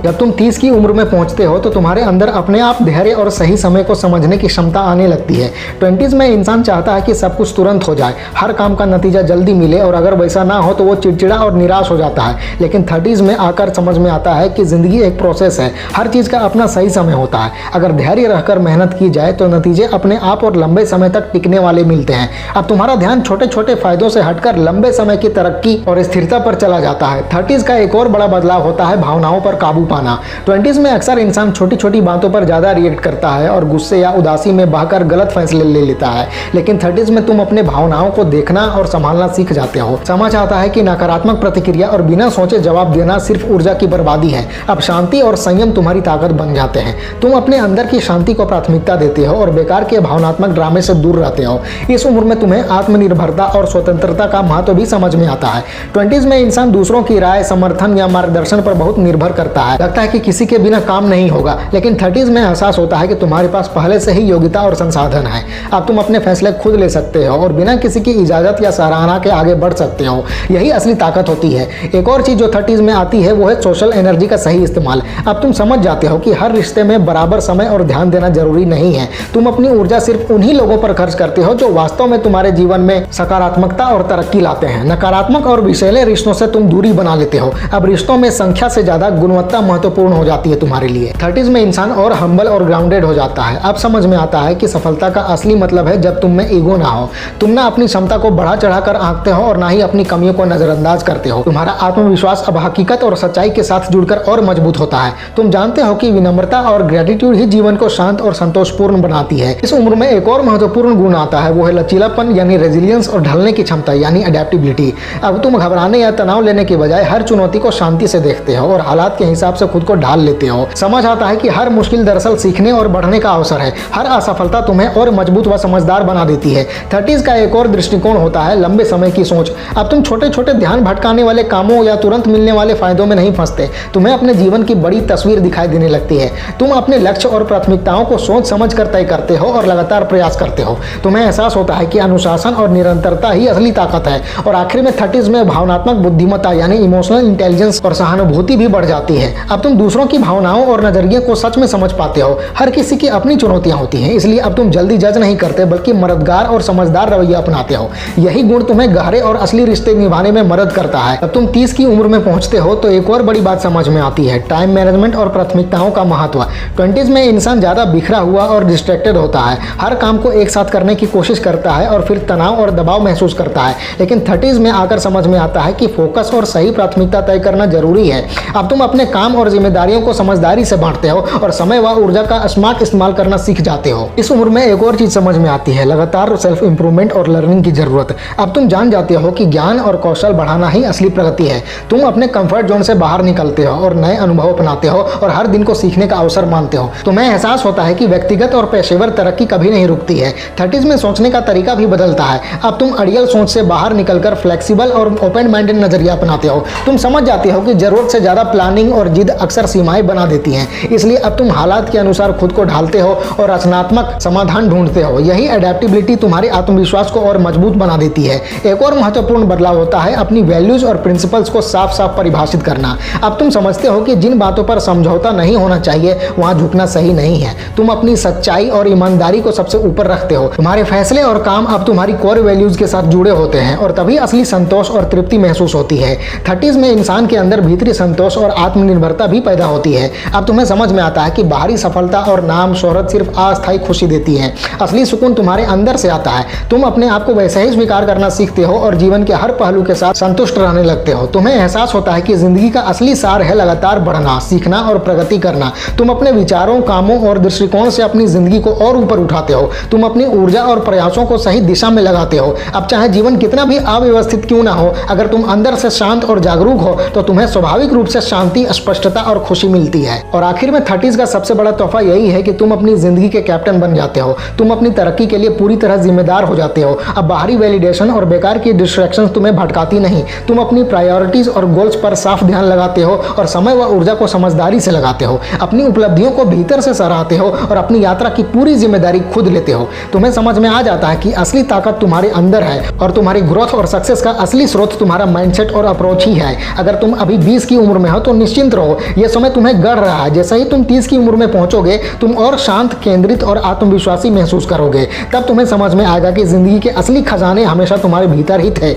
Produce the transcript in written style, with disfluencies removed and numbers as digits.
जब तुम 30 की उम्र में पहुंचते हो तो तुम्हारे अंदर अपने आप धैर्य और सही समय को समझने की क्षमता आने लगती है। 20s में इंसान चाहता है कि सब कुछ तुरंत हो जाए, हर काम का नतीजा जल्दी मिले, और अगर वैसा ना हो तो वो चिड़चिड़ा और निराश हो जाता है। लेकिन 30s में आकर समझ में आता है कि जिंदगी एक प्रोसेस है, हर चीज़ का अपना सही समय होता है। अगर धैर्य रहकर मेहनत की जाए तो नतीजे अपने आप और लंबे समय तक टिकने वाले मिलते हैं। अब तुम्हारा ध्यान छोटे छोटे फायदों से हटकर लंबे समय की तरक्की और स्थिरता पर चला जाता है। 30s का एक और बड़ा बदलाव होता है भावनाओं पर काबू पाना। 20s में अक्सर इंसान छोटी छोटी बातों पर ज़्यादा रिएक्ट करता है और गुस्से या उदासी में बहकर गलत फैसले ले लेता है। लेकिन 30s में तुम अपने भावनाओं को देखना और संभालना सीख जाते हो। समझ आता है कि नकारात्मक प्रतिक्रिया और बिना सोचे जवाब देना सिर्फ ऊर्जा की बर्बादी है। अब शांति और संयम तुम्हारी ताकत बन जाते हैं। तुम अपने अंदर की शांति को प्राथमिकता देते हो और बेकार के भावनात्मक ड्रामे से दूर रहते हो। इस उम्र में तुम्हें आत्मनिर्भरता और स्वतंत्रता का महत्व भी समझ में आता है। 20s में इंसान दूसरों की राय, समर्थन या मार्गदर्शन पर बहुत निर्भर करता है। लगता है कि किसी के बिना काम नहीं होगा। लेकिन 30s में एहसास होता है कि तुम्हारे पास पहले से ही योग्यता और संसाधन है। अब तुम अपने फैसले खुद ले सकते हो और बिना किसी की इजाजत या सराहना के आगे बढ़ सकते हो। यही असली ताकत होती है। एक और चीज जो 30s में आती है वो है सोशल एनर्जी का सही इस्तेमाल। अब तुम समझ जाते हो कि हर रिश्ते में बराबर समय और ध्यान देना जरूरी नहीं है। तुम अपनी ऊर्जा सिर्फ उन्हीं लोगों पर खर्च करते हो जो वास्तव में तुम्हारे जीवन में सकारात्मकता और तरक्की लाते हैं। नकारात्मक और विषैले रिश्तों से तुम दूरी बना लेते हो। अब रिश्तों में संख्या से ज्यादा गुणवत्ता महत्वपूर्ण हो जाती है तुम्हारे लिए। 30s में इंसान और हम्बल और ग्राउंडेड हो जाता है। अब समझ में आता है कि सफलता का असली मतलब है जब तुम में ईगो ना हो। तुम ना अपनी क्षमता को बढ़ा चढ़ाकर आंकते हो और ना ही अपनी कमियों को नजरअंदाज करते हो। तुम्हारा आत्मविश्वास अब हकीकत और सच्चाई के साथ जुड़कर और मजबूत होता है। तुम जानते हो कि विनम्रता और ग्रेटिट्यूड ही जीवन को शांत और संतोषपूर्ण बनाती है। इस उम्र में एक और महत्वपूर्ण गुण आता है, वो है लचीलापन यानी रेजिलियंस और ढलने की क्षमता यानी अडेप्टिबिलिटी। अब तुम घबराने या तनाव लेने के बजाय हर चुनौती को शांति से देखते हो और हालात के हिसाब से खुद को ढाल लेते हो। समझ आता है कि हर मुश्किल दरअसल सीखने और बढ़ने का अवसर है। हर असफलता तुम्हें और मजबूत व समझदार बना देती है। 30s का एक और दृष्टिकोण होता है लंबे समय की सोच। अब तुम छोटे छोटे ध्यान भटकाने वाले कामों या तुरंत मिलने वाले फायदों में नहीं फंसते। तुम्हें अपने जीवन की बड़ी तस्वीर दिखाई देने लगती है। तुम अपने लक्ष्य और प्राथमिकताओं को सोच समझ कर तय करते हो और लगातार प्रयास करते हो। तुम्हें एहसास होता है कि अनुशासन और निरंतरता ही असली ताकत है। और आखिर में 30s में भावनात्मक बुद्धिमत्ता यानी इमोशनल इंटेलिजेंस और सहानुभूति भी बढ़ जाती है। अब तुम दूसरों की भावनाओं और नजरिए को सच में समझ पाते हो। हर किसी की अपनी चुनौतियां होती हैं, इसलिए अब तुम जल्दी जज नहीं करते बल्कि मददगार और समझदार रवैया अपनाते हो। यही गुण तुम्हें गहरे और असली रिश्ते निभाने में मदद करता है। अब तुम 30 की उम्र में पहुंचते हो तो एक और बड़ी बात समझ में आती है, टाइम मैनेजमेंट और प्राथमिकताओं का महत्व। 20s में इंसान ज्यादा बिखरा हुआ और डिस्ट्रैक्टेड होता है। हर काम को एक साथ करने की कोशिश करता है और फिर तनाव और दबाव महसूस करता है। लेकिन 30s में आकर समझ में आता है कि फोकस और सही प्राथमिकता तय करना जरूरी है। अब तुम अपने काम और जिम्मेदारियों को समझदारी से बांटते हो और समय व ऊर्जा का स्मार्ट इस्तेमाल करना सीख जाते हो। इस उम्र में एक और चीज समझ में आती है, लगातार सेल्फ इंप्रूवमेंट और लर्निंग की जरूरत। अब तुम जान जाते हो कि ज्ञान और कौशल बढ़ाना ही असली प्रगति है। तुम अपने कंफर्ट जोन से बाहर निकलते हो और नए अनुभव अपनाते हो और हर दिन को सीखने का अवसर मानते हो। तुम्हें एहसास होता है कि व्यक्तिगत और पेशेवर तरक्की कभी नहीं रुकती है। 30s में सोचने का तरीका भी बदलता है। अब तुम अड़ियल सोच से बाहर निकलकर फ्लेक्सिबल और ओपन माइंडेड नजरिया अपनाते हो। तुम समझ जाते हो कि जरूरत से ज्यादा प्लानिंग और जिद अक्सर सीमाएं बना देती हैं। इसलिए अब तुम हालात के अनुसार खुद को ढालते हो और रचनात्मक समाधान ढूंढते हो। यही अडेप्टिबिलिटी तुम्हारे आत्मविश्वास को और मजबूत बना देती है। एक और महत्वपूर्ण बदलाव होता है अपनी वैल्यूज और प्रिंसिपल्स को साफ साफ परिभाषित करना। अब तुम समझते हो कि जिन बातों पर समझौता नहीं होना चाहिए वहां झुकना सही नहीं है। तुम अपनी सच्चाई और ईमानदारी को सबसे ऊपर रखते हो। तुम्हारे फैसले और काम अब तुम्हारी कोर वैल्यूज के साथ जुड़े होते हैं और तभी असली संतोष और तृप्ति महसूस होती है। 30s में इंसान के अंदर भीतरी संतोष और आत्मनिर्भरता भी पैदा होती है। अब तुम्हें समझ में आता है कि बाहरी सफलता और नाम शोहरत सिर्फ अस्थायी खुशी देती है। असली सुकून तुम्हारे अंदर से आता है। तुम अपने आप को वैसे ही स्वीकार करना सीखते हो और जीवन के हर पहलू के साथ संतुष्ट रहने लगते हो। तुम्हें एहसास होता है कि जिंदगी का असली सार है लगातार बढ़ना, सीखना और प्रगति करना। तुम अपने विचारों, कामों और दृष्टिकोण से अपनी जिंदगी को और ऊपर उठाते हो। तुम अपनी ऊर्जा और प्रयासों को सही दिशा में लगाते हो। अब चाहे जीवन कितना भी अव्यवस्थित क्यों ना हो, अगर तुम अंदर से शांत और जागरूक हो तो तुम्हें स्वाभाविक रूप से शांति, स्पष्टता और खुशी मिलती है। और आखिर में 30s का सबसे बड़ा तोहफा यही है कि तुम अपनी जिंदगी के कैप्टन बन जाते हो। तुम अपनी तरक्की के लिए पूरी तरह जिम्मेदार हो जाते हो। अब बाहरी वैलिडेशन और बेकार की डिस्ट्रैक्शंस तुम्हें भटकाती नहीं। तुम अपनी प्रायोरिटीज और गोल्स पर साफ ध्यान लगाते हो और समय व ऊर्जा को समझदारी से लगाते हो। अपनी उपलब्धियों को भीतर से सराहते हो और अपनी यात्रा की पूरी जिम्मेदारी खुद लेते हो। तुम्हें समझ में आ जाता है कि असली ताकत तुम्हारे अंदर है और तुम्हारी ग्रोथ और सक्सेस का असली स्रोत तुम्हारा माइंडसेट और अप्रोच ही है। अगर तुम अभी 20 की उम्र में हो तो निश्चिंत रहो, हो। यह समय तुम्हें गढ़ रहा है। जैसे ही तुम 30 की उम्र में पहुंचोगे तुम और शांत, केंद्रित और आत्मविश्वासी महसूस करोगे। तब तुम्हें समझ में आएगा कि जिंदगी के असली खजाने हमेशा तुम्हारे भीतर ही थे।